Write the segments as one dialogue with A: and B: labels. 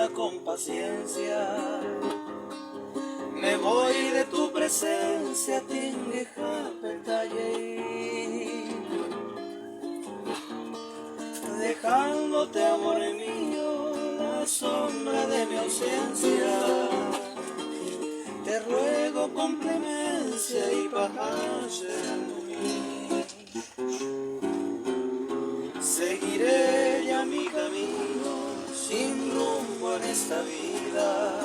A: escucha con paciencia. Me voy de tu presencia, tingueja petalle, dejándote, amor mío, la sombra de mi ausencia. Te ruego con clemencia y pagalle en mí. Seguiré ya mi camino sin rumbo en esta vida,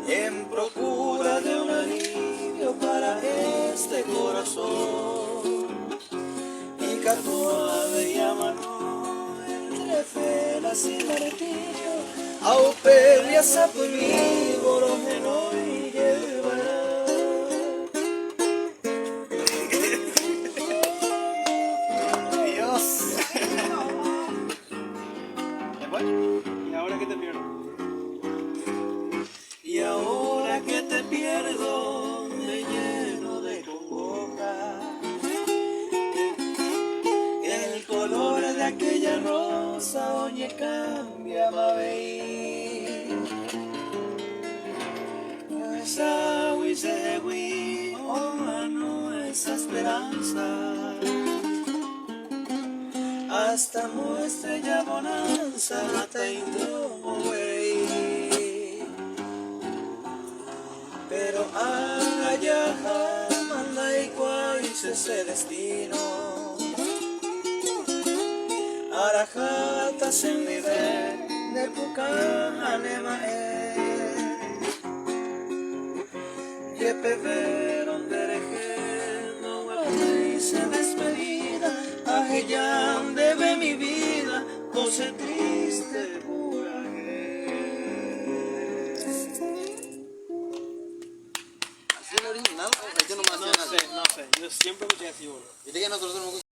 A: en procura de un alivio para este corazón. Y catuave llamano entre felas y martillo, au peleas a por mí, borojeno y llevará. Dios.
B: ¿Y ahora qué te pierdo?
A: Y ahora que te pierdo, me lleno de congoja. El color de aquella rosa, oye, cambia, mabey. Esa huisehui, oh, mano, esa esperanza. Hasta nuestra ya bonanza, hasta güey. Pero allá manda igual ese destino. Arajatas en nivel de Pucanema, Yepe donde dejé, no hice despedida, ajeyan debe mi vida, pose triste pura.
B: ¿Así es el original? ¿O es que no me hacía nada?
A: No sé, yo siempre escuché así, boludo.
B: Viste que nosotros tenemos